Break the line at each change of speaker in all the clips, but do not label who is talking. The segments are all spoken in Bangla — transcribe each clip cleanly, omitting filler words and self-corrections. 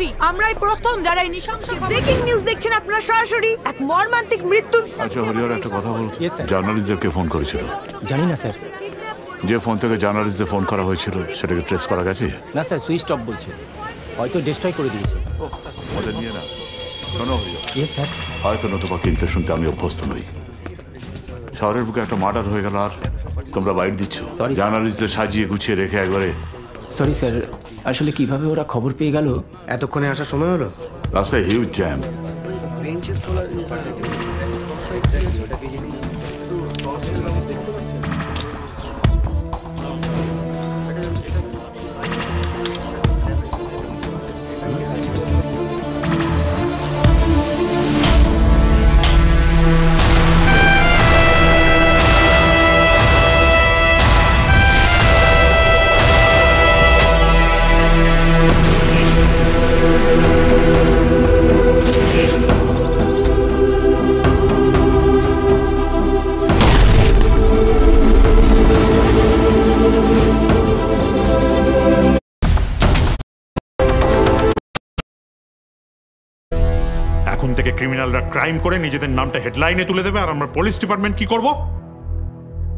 টিভি আমরাই প্রথম যারা এই নৃশংস ব্রেকিং নিউজ দেখছেন আপনারা সরাসরি এক মর্মান্তিক মৃত্যুর।
আচ্ছা হরিহর একটা কথা বল, জার্নালিস্টদেরকে ফোন করেছিল?
জানি না স্যার।
যে ফোন থেকে জার্নালিস্টদের ফোন করা হয়েছিল সেটাকে ট্রেস করা গেছে?
না স্যার, সুইচ অফ বলছে, হয়তো ডিস্ট্রয় করে দিয়েছে।
ওদের নিয়ে না, শোনো হরিহর।
Yes sir.
হয়তো নতুবা কিনতে শুনতে আমি অভ্যস্ত নই। শহরের বুকে একটা মার্ডার হয়ে গেল আর তোমরা বাইট দিচ্ছ। জার্নালিস্টদের সাজিয়ে গুছিয়ে রেখে একবারে।
সরি স্যার, আসলে কিভাবে ওরা খবর পেয়ে গেল?
এতক্ষণে আসার সময় হলো?
রাস্তায় হিউজ জ্যাম।
এখন থেকে ক্রিমিনালরা ক্রাইম করে নিজেদের নামটা হেডলাইনে তুলে দেবে, আর আমরা পুলিশ ডিপার্টমেন্ট কি করব?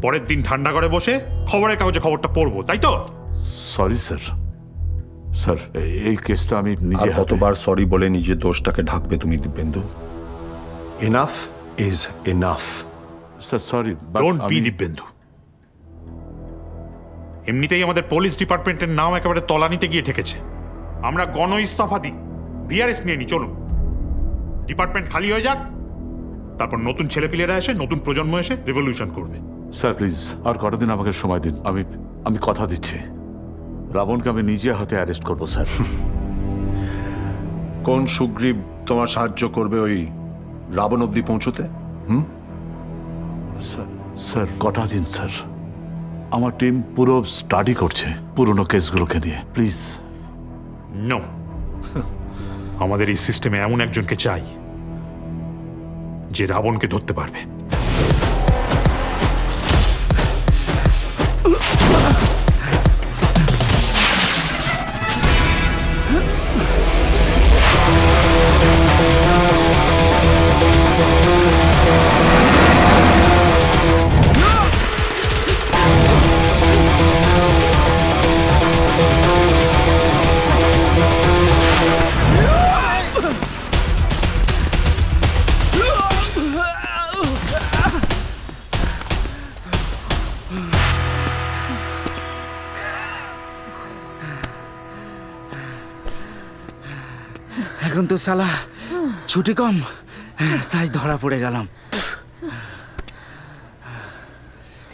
পরের দিন ঠান্ডা করে বসে খবরের কাগজে খবরটা পড়বো, তাই তো?
Sorry sir. স্যার এই কেসটা আমি নিজে
কতবার সরি বলে নিজের দোষটাকে ঢাকবে তুমি Dibyendu? Enough is enough.
Sir sorry,
don't be Dibyendu. এমনিতেই আমাদের পুলিশ ডিপার্টমেন্টের নাম একেবারে তলানিতে গিয়ে ঠেকেছে। আমরা গণ ইস্তফা দিই, ভিআরএস নিয়ে নি, চলুন। ডিপার্টমেন্ট খালি হয়ে যাক, তারপর নতুন ছেলেপিলেরা এসে, নতুন প্রজন্ম এসে রেভলিউশন করবে।
স্যার প্লিজ আর কটা দিন আমাকে সময় দিন। আমি কথা দিচ্ছি, রাবণকে আমি নিজে হাতে অ্যারেস্ট করবো স্যার।
কোন সুগ্রীব তোমার সাহায্য করবে ওই রাবণ অব্দি পৌঁছতে?
স্যার কটা দিন স্যার, আমার টিম পুরো স্টাডি করছে পুরনো কেসগুলোকে নিয়ে। প্লিজ।
নো, আমাদের এই সিস্টেমে এমন একজনকে চাই যে রাবণকে ধরতে পারবে।
এখন তো শালা ছুটি কম, তাই ধরা পড়ে গেলাম।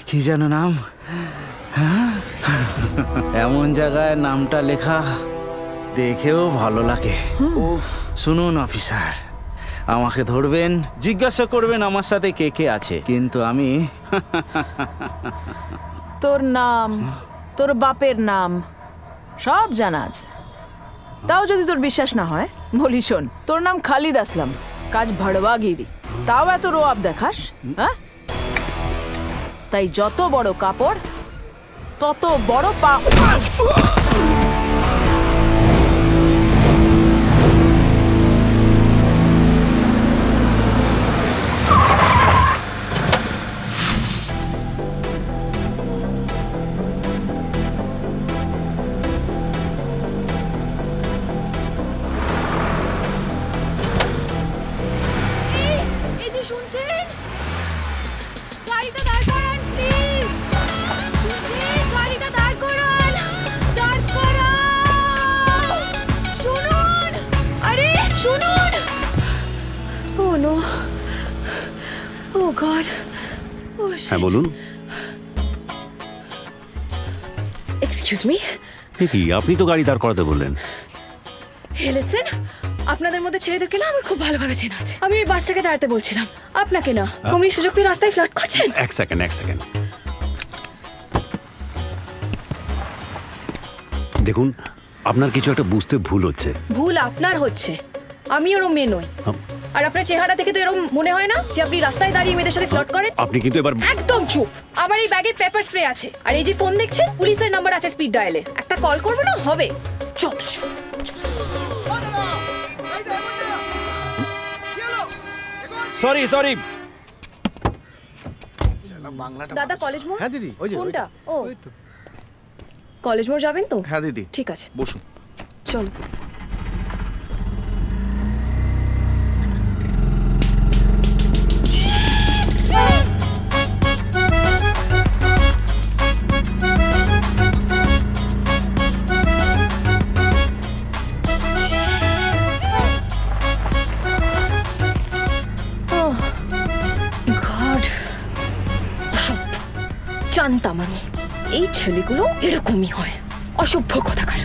কি যেন নাম? এমন জায়গায় নামটা লেখা দেখেও ভালো লাগে। শুনুন অফিসার, আমাকে ধরবেন, জিজ্ঞাসা করবেন আমার সাথে কে কে আছে, কিন্তু আমি
তোর নাম, তোর বাপের নাম সব জানা আছে। তাও যদি তোর বিশ্বাস না হয় বলি শোন, তোর নাম খালিদ আসলাম, কাজ ভাড়বাগিরি, তাও এত রোয়াব দেখাস? হ্যাঁ, তাই যত বড় কাপড় তত বড় পা। শুনছেন? গাড়িটা দাঁড় করান প্লিজ। শুনছেন? গাড়িটা দাঁড় করান, দাঁড় করান। শুনুন, আরে শুনুন। ও নো, ও গড, ও শিট।
হ্যাঁ বলুন।
Excuse me.
কি আপনি তো গাড়ি দাঁড় করাতে বললেন।
লিসেন, আপনাদের মধ্যে ছেলেদেরকে না আমার খুব ভালোভাবে চেনা আছে। আমি ওই বাসটাকে দাঁড়াতে বলছিলাম, আপনাকে না। আপনি সুযোগ পেয়ে রাস্তায় ফ্লার্ট করছেন।
এক সেকেন্ড। দেখুন, আপনার কিছু একটা বুঝতে ভুল হচ্ছে।
ভুল আপনার হচ্ছে, আমি ওরম মেয়ে নই। আর আপনার চেহারা থেকে তো এরকম মনে হয় না যে আপনি রাস্তায় দাঁড়িয়ে মেয়েদের সাথে ফ্লার্ট করেন।
আপনি কিন্তু এবার
একদম চুপ। আমার এই ব্যাগে পেপার স্প্রে আছে, আর এই যে ফোন দেখছেন, পুলিশের নাম্বার আছে স্পিড ডায়ালে। একটা কল করবো না হবে? যত
সরি সরি।
দাদা কলেজ মোড়?
হ্যাঁ দিদি, ওই যে
কোনটা? ও কলেজ মোড় যাবেন তো?
হ্যাঁ দিদি,
ঠিক আছে
বসুন।
চলো। জানতাম আমি এই ছেলেগুলো এরকমই হয়, অসভ্য কথাকার।